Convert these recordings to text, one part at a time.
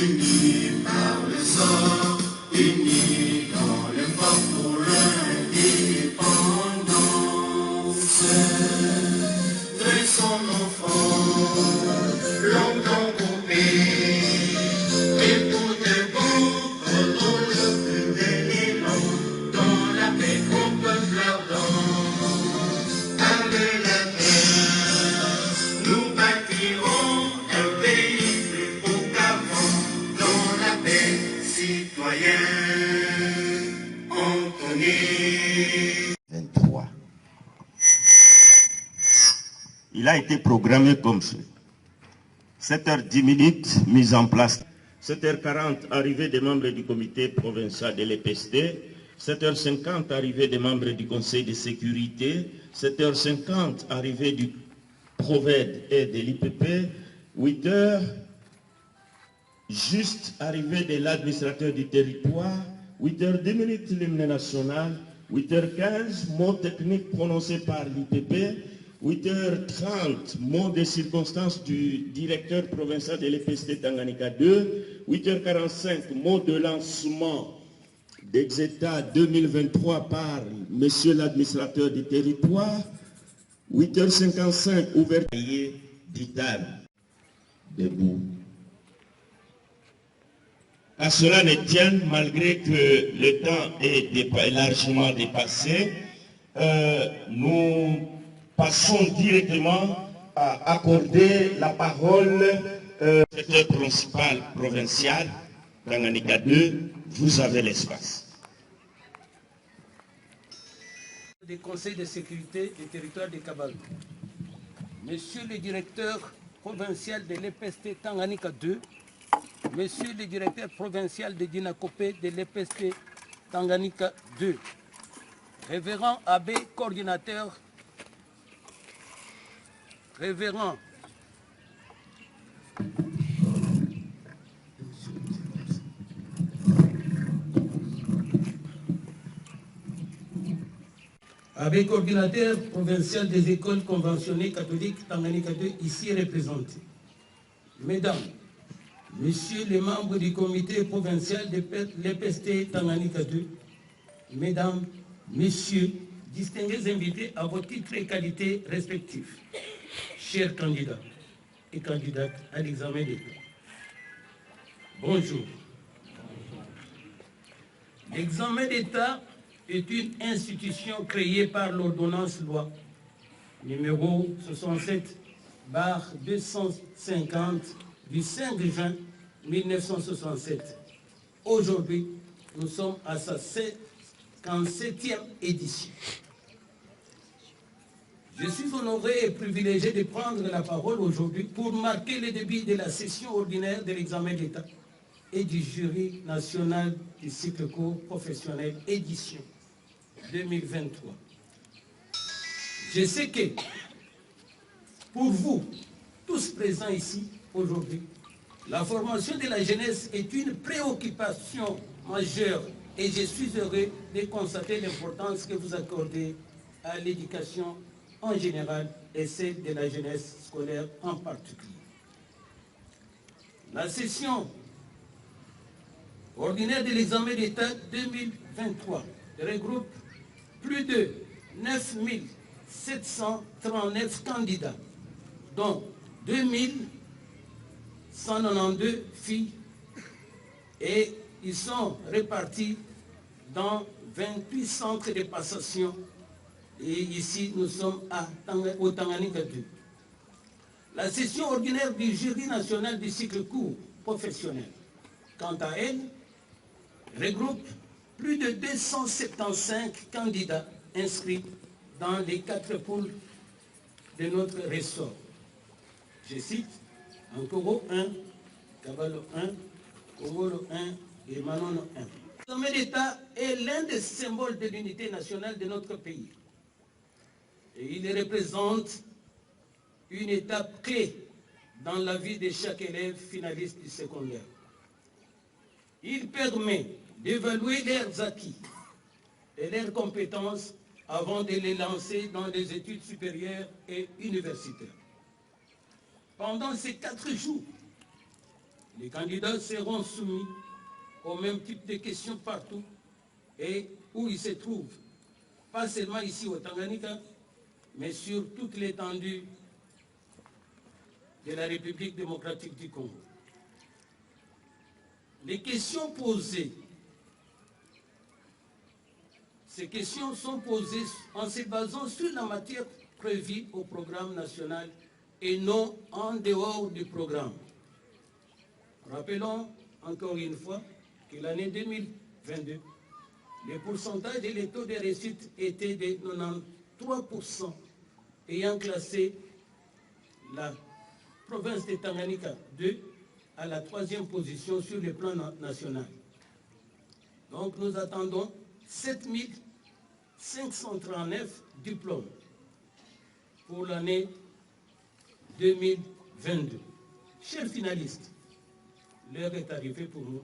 unis par le sang, unis dans le fort pour l'indépendance. Dressons nos fronts, longtemps coupés, et pour de bon, prenons le plus bel élan, dans la paix qu'on peut ardent. Avec la terre, nous bâtirons un pays plus beau qu'avant, dans la paix citoyenne. Anthony 23. Il a été programmé comme suit. 7h10, mise en place. 7h40, arrivée des membres du comité provincial de l'EPST. 7h50, arrivée des membres du conseil de sécurité. 7h50, arrivée du PROVED et de l'IPP. 8h, juste arrivée de l'administrateur du territoire. 8h10, l'hymne national. 8h15, mot technique prononcé par l'IPP. 8h30, mot de circonstance du directeur provincial de l'EPST Tanganyika 2. 8h45, mot de lancement d'Exeta 2023 par monsieur l'administrateur du territoire. 8h55, ouverture d'Itali. Debout. À cela ne tienne, malgré que le temps est largement dépassé, nous passons directement à accorder la parole au secrétaire principal provincial, Tanganyika 2, vous avez l'espace. Des conseils de sécurité du territoire de Kabalou. Monsieur le directeur provincial de l'EPST Tanganyika 2, Monsieur le directeur provincial de Dinakopé de l'EPST Tanganyika 2, Révérend Abbé coordinateur, Révérend Abbé coordinateur provincial des écoles conventionnées catholiques Tanganyika 2, ici représenté. Mesdames, Messieurs les membres du comité provincial de l'EPST Tanganyika 2, Mesdames, Messieurs, distingués invités à vos titres et qualités respectifs, chers candidats et candidates à l'examen d'État. Bonjour. L'examen d'État est une institution créée par l'ordonnance loi numéro 67/250 du 5 juin 1967. Aujourd'hui, nous sommes à sa 57e édition. Je suis honoré et privilégié de prendre la parole aujourd'hui pour marquer le début de la session ordinaire de l'examen d'État et du jury national du cycle court professionnel édition 2023. Je sais que pour vous, tous présents ici aujourd'hui, la formation de la jeunesse est une préoccupation majeure et je suis heureux de constater l'importance que vous accordez à l'éducation en général et celle de la jeunesse scolaire en particulier. La session ordinaire de l'examen d'État 2023 regroupe plus de 9739 candidats, dont 2192 filles, et ils sont répartis dans 28 centres de passation. Et ici, nous sommes au Tanganyika 2. La session ordinaire du jury national du cycle court professionnel, quant à elle, regroupe plus de 275 candidats inscrits dans les 4 poules de notre ressort. Je cite Ankoro 1, Kabalo 1, Kongolo 1 et Manono 1. L'examen d'État est l'un des symboles de l'unité nationale de notre pays. Et il représente une étape clé dans la vie de chaque élève finaliste du secondaire. Il permet d'évaluer leurs acquis et leurs compétences avant de les lancer dans des études supérieures et universitaires. Pendant ces 4 jours, Les candidats seront soumis au même type de questions partout et où ils se trouvent, pas seulement ici au Tanganyika, mais sur toute l'étendue de la République démocratique du Congo. Les questions posées, ces questions sont posées en se basant sur la matière prévue au programme national et non en dehors du programme. Rappelons encore une fois que l'année 2022, le pourcentage et les taux de réussite étaient de 93%, ayant classé la province de Tanganyika 2 à la 3e position sur le plan national. Donc nous attendons 7539 diplômes pour l'année 2022. Chers finalistes, l'heure est arrivée pour nous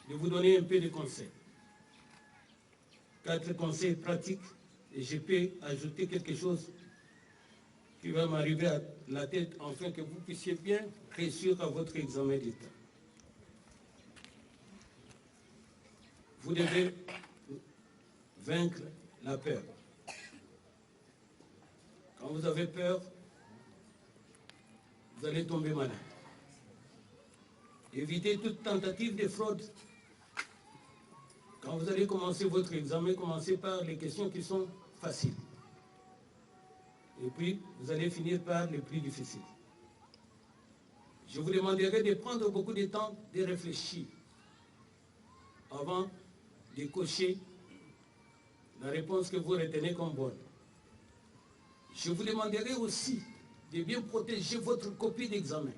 de vous donner un peu de conseils. 4 conseils pratiques, et je peux ajouter quelque chose qui va m'arriver à la tête afin que vous puissiez bien réussir à votre examen d'État. Vous devez vaincre la peur. Quand vous avez peur, vous allez tomber malade. Évitez toute tentative de fraude. Quand vous allez commencer votre examen, commencez par les questions qui sont faciles. Et puis, vous allez finir par les plus difficiles. Je vous demanderai de prendre beaucoup de temps de réfléchir avant de cocher la réponse que vous retenez comme bonne. Je vous demanderai aussi de bien protéger votre copie d'examen.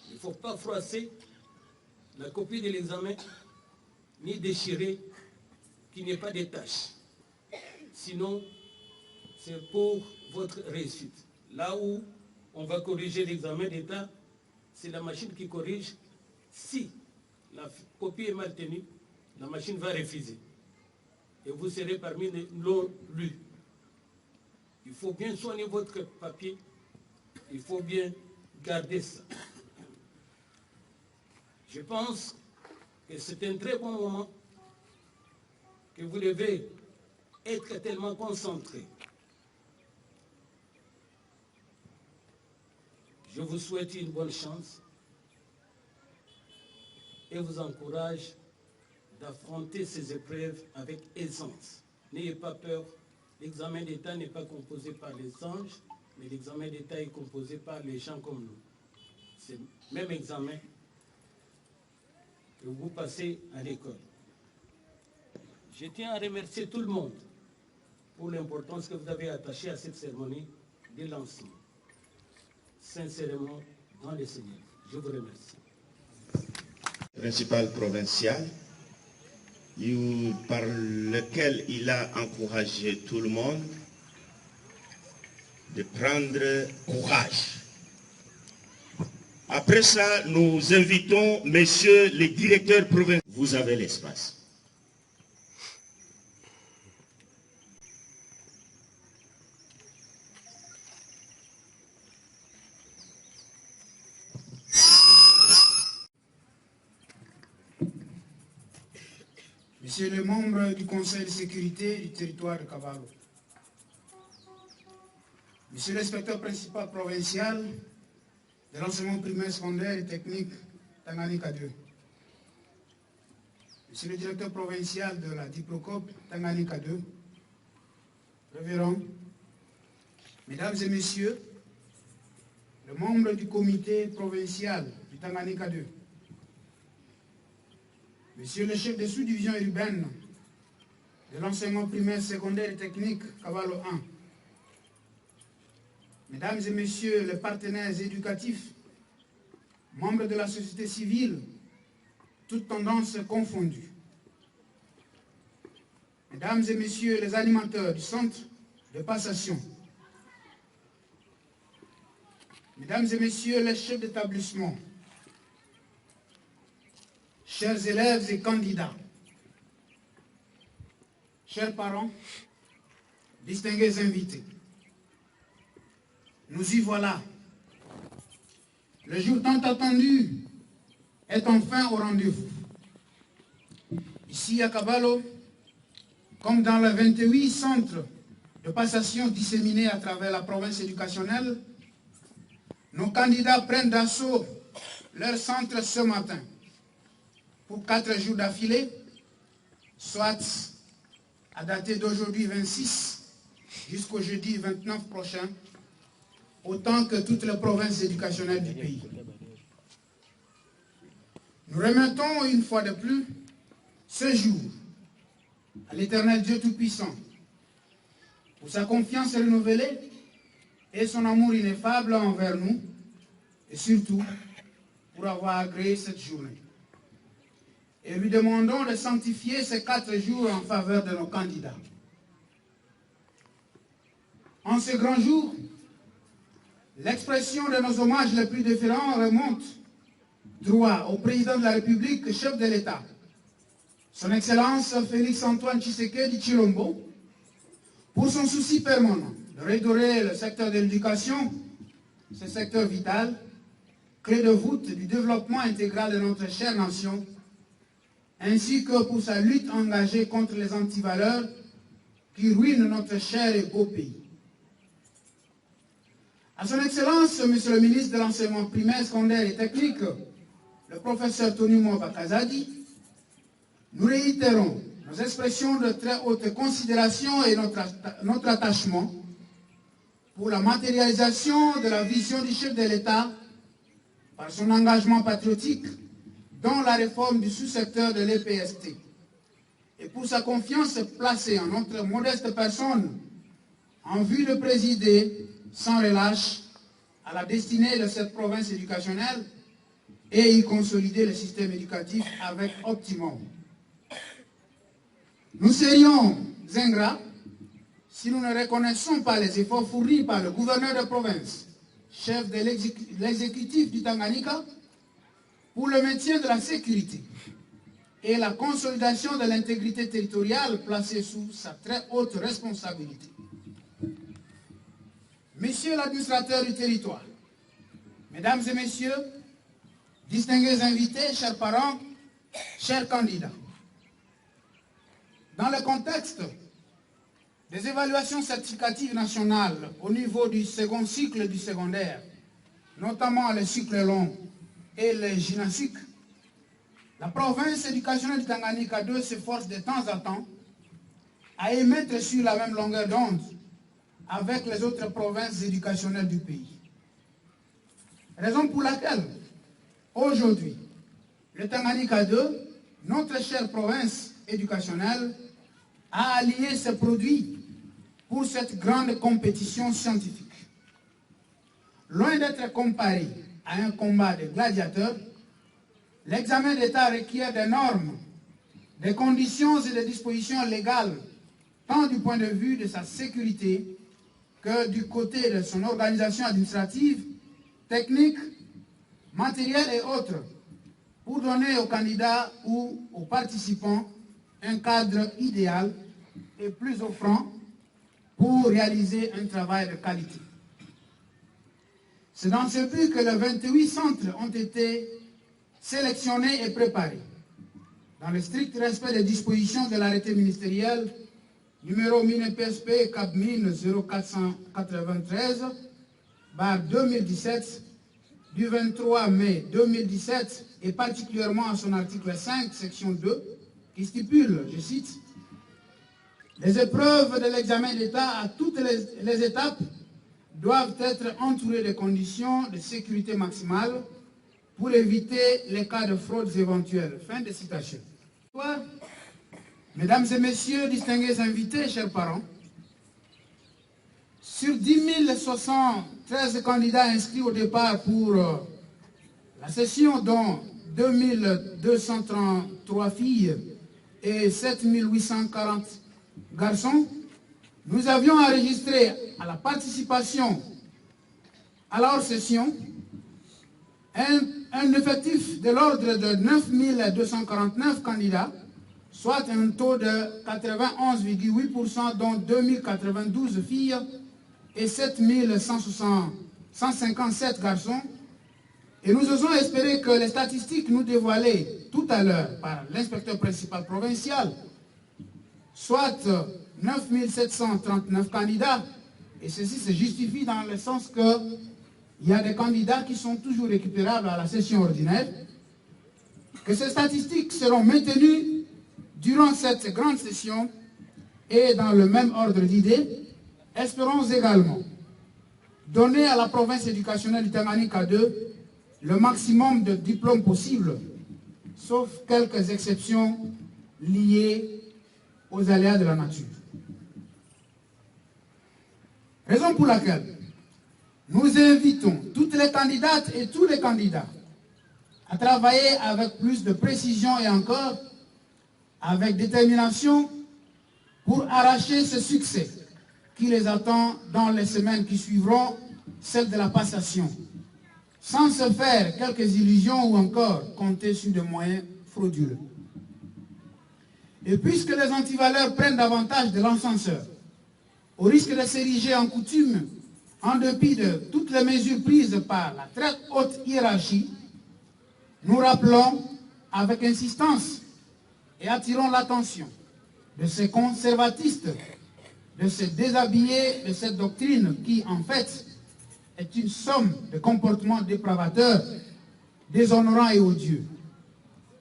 Il ne faut pas froisser la copie de l'examen ni déchirer qu'il n'y ait pas de tâches. Sinon, c'est pour votre réussite. Là où on va corriger l'examen d'État, c'est la machine qui corrige. Si la copie est mal tenue, la machine va refuser. Et vous serez parmi les non-lus. Il faut bien soigner votre papier. Il faut bien garder ça. Je pense que c'est un très bon moment que vous devez être tellement concentré. Je vous souhaite une bonne chance et vous encourage d'affronter ces épreuves avec aisance. N'ayez pas peur, l'examen d'État n'est pas composé par les anges, mais l'examen d'État est composé par les gens comme nous. C'est le même examen que vous passez à l'école. Je tiens à remercier tout le monde pour l'importance que vous avez attachée à cette cérémonie de lancement. Sincèrement, dans le Seigneur. Je vous remercie. Principal provincial, par lequel il a encouragé tout le monde de prendre courage. Après ça, nous invitons messieurs les directeurs provinciaux. Vous avez l'espace. Monsieur le membre du Conseil de sécurité du territoire de Kabalo, Monsieur l'inspecteur principal provincial de l'enseignement primaire, secondaire et technique Tanganyika 2, Monsieur le directeur provincial de la Diplocop Tanganyika 2, Révérend, Mesdames et Messieurs, les membres du comité provincial du Tanganyika 2, Monsieur le chef de sous-division urbaine de l'enseignement primaire, secondaire et technique Kabalo 1, Mesdames et Messieurs les partenaires éducatifs, membres de la société civile, toutes tendances confondues, Mesdames et Messieurs les animateurs du centre de passation, Mesdames et Messieurs les chefs d'établissement, chers élèves et candidats, chers parents, distingués invités, nous y voilà. le jour tant attendu est enfin au rendez-vous. Ici à Caballo, comme dans les 28 centres de passation disséminés à travers la province éducationnelle, nos candidats prennent d'assaut leur centre ce matin pour 4 jours d'affilée, soit à dater d'aujourd'hui 26 jusqu'au jeudi 29 prochain, autant que toutes les provinces éducationnelles du pays. Nous remettons une fois de plus ce jour à l'Éternel Dieu Tout-Puissant pour sa confiance renouvelée et son amour ineffable envers nous, et surtout pour avoir agréé cette journée. Et lui demandons de sanctifier ces 4 jours en faveur de nos candidats. En ce grand jour, l'expression de nos hommages les plus différents remonte droit au président de la République, chef de l'État, son Excellence Félix-Antoine Tshisekedi Tshilombo, pour son souci permanent de redorer le secteur de l'éducation, ce secteur vital, clé de voûte du développement intégral de notre chère nation, ainsi que pour sa lutte engagée contre les antivaleurs qui ruinent notre cher et beau pays. À son Excellence, Monsieur le ministre de l'Enseignement primaire, secondaire et technique, le professeur Tony Mwamba-Kazadi, nous réitérons nos expressions de très haute considération et notre attachement pour la matérialisation de la vision du chef de l'État par son engagement patriotique dans la réforme du sous-secteur de l'EPST et pour sa confiance placée en notre modeste personne en vue de présider sans relâche à la destinée de cette province éducationnelle et y consolider le système éducatif avec optimum. Nous serions ingrats si nous ne reconnaissons pas les efforts fournis par le gouverneur de province, chef de l'exécutif du Tanganyika, pour le maintien de la sécurité et la consolidation de l'intégrité territoriale placée sous sa très haute responsabilité. Messieurs l'administrateur du territoire, mesdames et messieurs, distingués invités, chers parents, chers candidats, dans le contexte des évaluations certificatives nationales au niveau du second cycle du secondaire, notamment le cycle long et le gymnastique, la province éducationnelle du Tanganyika 2 s'efforce de temps en temps à émettre sur la même longueur d'onde avec les autres provinces éducationnelles du pays. Raison pour laquelle, aujourd'hui, le Tanganyika 2, notre chère province éducationnelle, a allié ses produits pour cette grande compétition scientifique. Loin d'être comparé à un combat de gladiateurs, l'examen d'État requiert des normes, des conditions et des dispositions légales, tant du point de vue de sa sécurité que du côté de son organisation administrative, technique, matérielle et autres, pour donner aux candidats ou aux participants un cadre idéal et plus offrant pour réaliser un travail de qualité. C'est dans ce but que les 28 centres ont été sélectionnés et préparés, dans le strict respect des dispositions de l'arrêté ministériel numéro MINE-PSP CAP-MINE 0493/2017 du 23 mai 2017 et particulièrement à son article 5, section 2, qui stipule, je cite, « Les épreuves de l'examen d'État à toutes les étapes doivent être entourées de conditions de sécurité maximale pour éviter les cas de fraudes éventuelles. » Fin de citation. Mesdames et messieurs, distingués invités, chers parents, sur 10 073 candidats inscrits au départ pour la session, dont 2233 filles et 7 840 garçons, nous avions enregistré à la participation à la hors-session un effectif de l'ordre de 9 249 candidats, soit un taux de 91,8%, dont 2092 filles et 7 157 garçons, Et nous osons espérer que les statistiques nous dévoilées tout à l'heure par l'inspecteur principal provincial, soit 9 739 candidats, et ceci se justifie dans le sens qu'il y a des candidats qui sont toujours récupérables à la session ordinaire, que ces statistiques seront maintenues durant cette grande session et dans le même ordre d'idées. Espérons également donner à la province éducationnelle du Tanganyika 2 le maximum de diplômes possibles, sauf quelques exceptions liées aux aléas de la nature. Raison pour laquelle nous invitons toutes les candidates et tous les candidats à travailler avec plus de précision et encore avec détermination pour arracher ce succès qui les attend dans les semaines qui suivront, celle de la passation, sans se faire quelques illusions ou encore compter sur des moyens frauduleux. Et puisque les antivaleurs prennent davantage de l'encenseur, au risque de s'ériger en coutume, en dépit de toutes les mesures prises par la très haute hiérarchie, nous rappelons avec insistance et attirons l'attention de ces conservatistes, de ces déshabillés de cette doctrine qui, en fait, est une somme de comportements dépravateurs, déshonorants et odieux,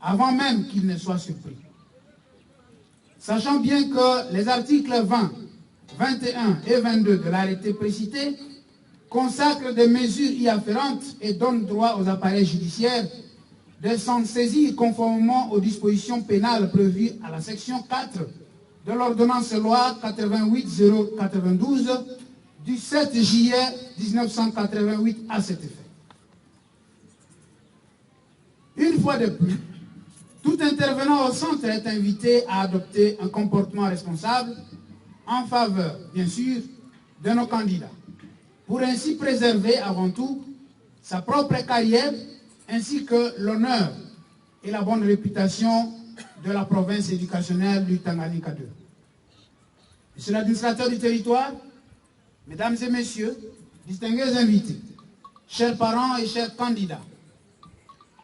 avant même qu'ils ne soient surpris. Sachant bien que les articles 20, 21 et 22 de l'arrêté précité consacrent des mesures y afférentes et donnent droit aux appareils judiciaires de s'en saisir conformément aux dispositions pénales prévues à la section 4 de l'ordonnance loi 88-092 du 7 juillet 1988 à cet effet. Une fois de plus, tout intervenant au centre est invité à adopter un comportement responsable en faveur, bien sûr, de nos candidats, pour ainsi préserver avant tout sa propre carrière ainsi que l'honneur et la bonne réputation de la province éducationnelle du Tanganyika 2. Monsieur l'administrateur du territoire, mesdames et messieurs, distingués invités, chers parents et chers candidats,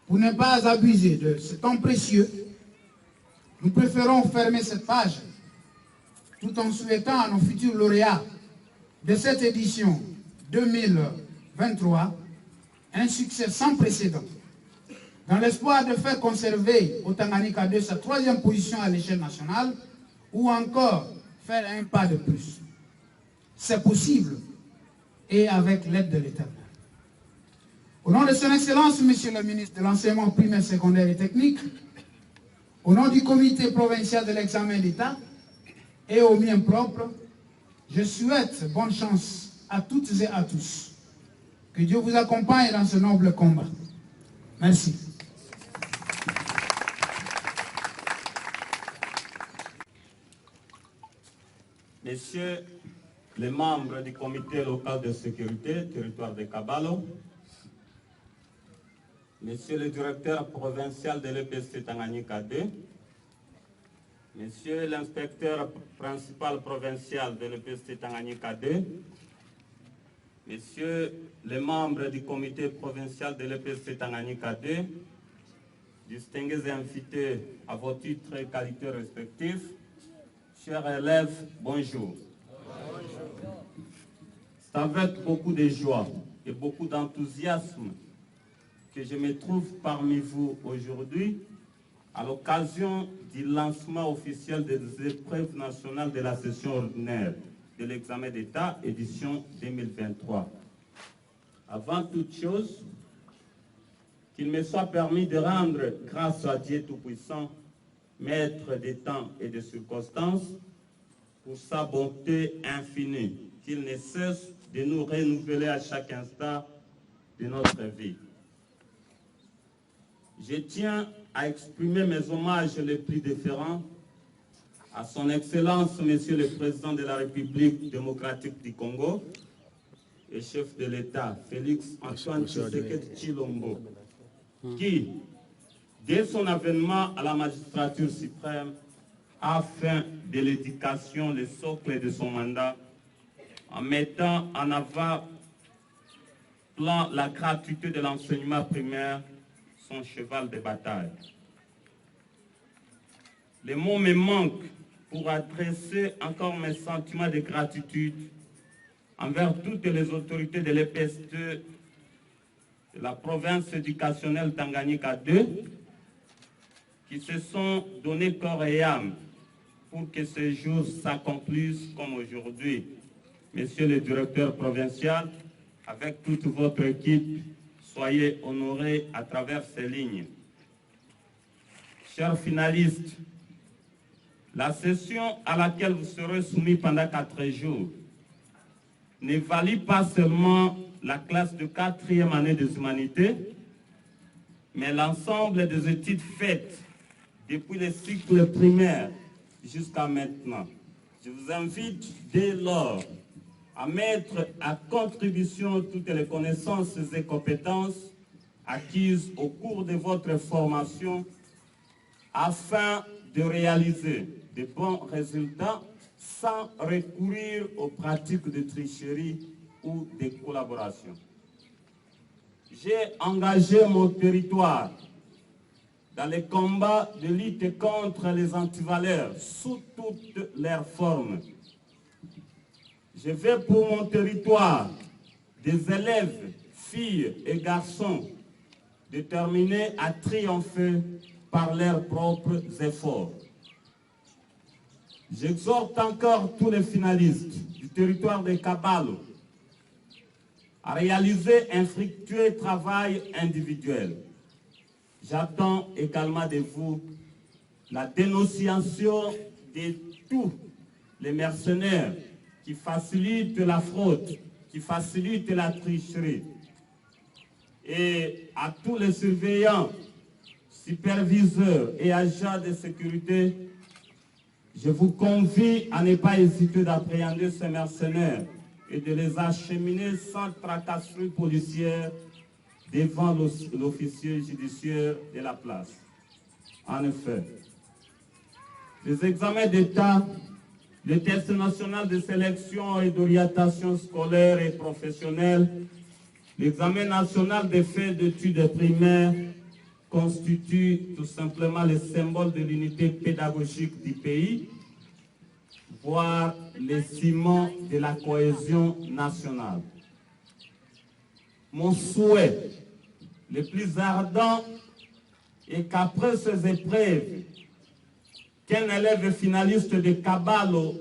pour ne pas abuser de ce temps précieux, nous préférons fermer cette page tout en souhaitant à nos futurs lauréats de cette édition 2023 un succès sans précédent, dans l'espoir de faire conserver au Tanganyika 2 sa 3e position à l'échelle nationale ou encore faire un pas de plus. C'est possible et avec l'aide de l'État. Au nom de son Excellence, Monsieur le ministre de l'Enseignement primaire, secondaire et technique, au nom du comité provincial de l'examen d'État et au mien propre, je souhaite bonne chance à toutes et à tous. Que Dieu vous accompagne dans ce noble combat. Merci. Messieurs les membres du comité local de sécurité, territoire de Kabalo, Monsieur le directeur provincial de l'EPC Tanganyika 2, Monsieur l'inspecteur principal provincial de l'EPC Tanganyika 2, Messieurs les membres du comité provincial de l'EPC Tanganyika 2, distingués invités à vos titres et qualités respectifs, chers élèves, bonjour. C'est avec beaucoup de joie et beaucoup d'enthousiasme que je me trouve parmi vous aujourd'hui à l'occasion du lancement officiel des épreuves nationales de la session ordinaire de l'examen d'État édition 2023. Avant toute chose, qu'il me soit permis de rendre grâce à Dieu Tout-Puissant, Maître des temps et des circonstances, pour sa bonté infinie, qu'il ne cesse de nous renouveler à chaque instant de notre vie. Je tiens à exprimer mes hommages les plus déférents à son Excellence, Monsieur le Président de la République démocratique du Congo et chef de l'État, Félix Antoine Tshisekedi Tshilombo, qui, dès son avènement à la magistrature suprême, a fait de l'éducation le socle de son mandat, en mettant en avant la gratuité de l'enseignement primaire son cheval de bataille. Les mots me manquent pour adresser encore mes sentiments de gratitude envers toutes les autorités de l'EPS2, de la province éducationnelle Tanganyika 2, qui se sont donné corps et âme pour que ce jour s'accomplisse comme aujourd'hui. Monsieur le directeur provincial, avec toute votre équipe, soyez honorés à travers ces lignes. Chers finalistes, la session à laquelle vous serez soumis pendant 4 jours ne valide pas seulement la classe de 4e année des humanités, mais l'ensemble des études faites depuis le cycle primaire jusqu'à maintenant. Je vous invite dès lors à mettre à contribution toutes les connaissances et compétences acquises au cours de votre formation afin de réaliser de bons résultats sans recourir aux pratiques de tricherie ou de collaboration. J'ai engagé mon territoire dans les combats de lutte contre les antivaleurs sous toutes leurs formes. Je veux pour mon territoire des élèves, filles et garçons déterminés à triompher par leurs propres efforts. J'exhorte encore tous les finalistes du territoire de Kabalo à réaliser un fructueux travail individuel. J'attends également de vous la dénonciation de tous les mercenaires qui facilitent la fraude, qui facilitent la tricherie. Et à tous les surveillants, superviseurs et agents de sécurité, je vous convie à ne pas hésiter d'appréhender ces mercenaires et de les acheminer sans tracasserie policière devant l'officier judiciaire de la place. En effet, les examens d'État, le test national de sélection et d'orientation scolaire et professionnelle, l'examen national des faits d'études primaires constitue tout simplement le symbole de l'unité pédagogique du pays, voire le ciment de la cohésion nationale. Mon souhait le plus ardent est qu'après ces épreuves, qu'un élève finaliste de Kabalo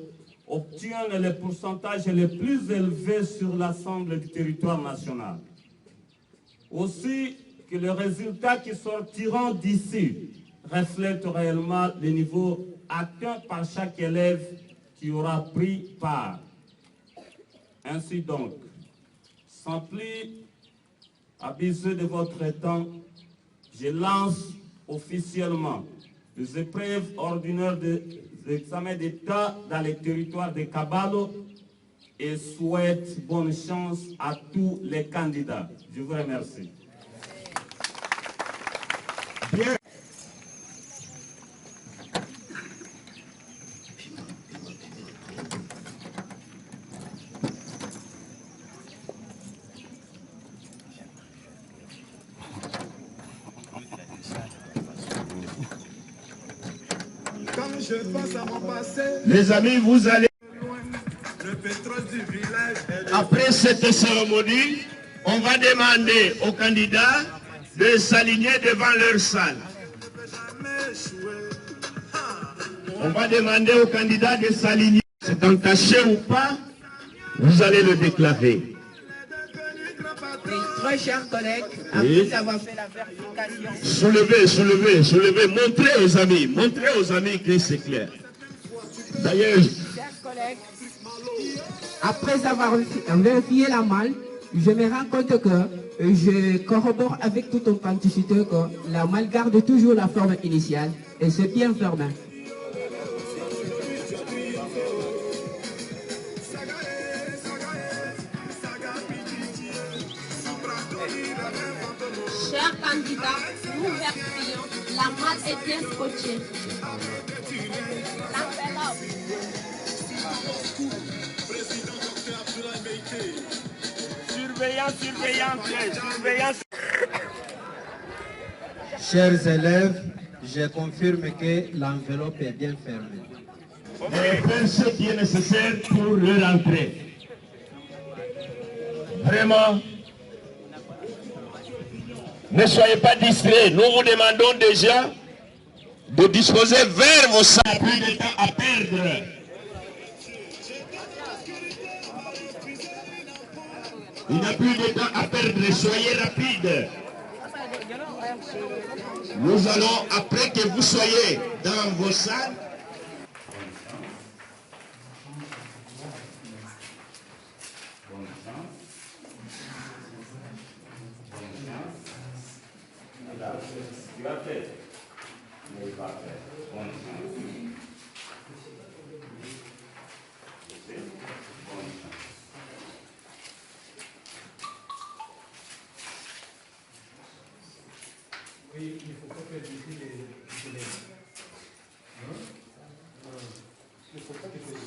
obtienne le pourcentage le plus élevé sur l'ensemble du territoire national. Aussi, que les résultats qui sortiront d'ici reflètent réellement le niveau atteint par chaque élève qui aura pris part. Ainsi donc, sans plus abuser de votre temps, je lance officiellement les épreuves ordinaires des examens d'État dans les territoires de Kabalo et souhaite bonne chance à tous les candidats. Je vous remercie. Bien. Quand je pense à mon passé, Les amis, vous allez, le pétrole du village est de... après cette cérémonie, on va demander aux candidats de s'aligner devant leur salle. jamais échoué. On va demander aux candidats de s'aligner. C'est entaché ou pas, vous allez le déclarer. Oui, très chers collègues, Oui. après avoir fait la vérification, Soulevez, soulevez, soulevez. Montrez aux amis que c'est clair. D'ailleurs, chers collègues, après avoir vérifié la malle, je me rends compte que je corrobore avec toute authenticité que la malle garde toujours la forme initiale et c'est bien fermé. Chers candidats, nous vérifions, la malle est bien scotchée. Président Dr Abdoulaye Meïté, sur surveillance. Chers élèves, je confirme que l'enveloppe est bien fermée. Et faire ce qui est nécessaire pour leur entrée. Vraiment, ne soyez pas distraits. Nous vous demandons déjà de disposer vers vos sacs. Il n'y a plus de temps à perdre. Il n'y a plus de temps à perdre. Soyez rapides. Nous allons, après que vous soyez dans vos salles, Oui, il ne faut pas perdre les élèves. Il ne faut pas les perdre.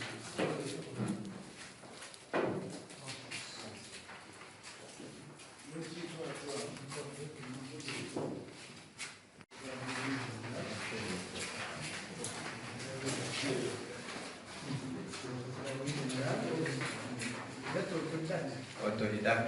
Autoridad.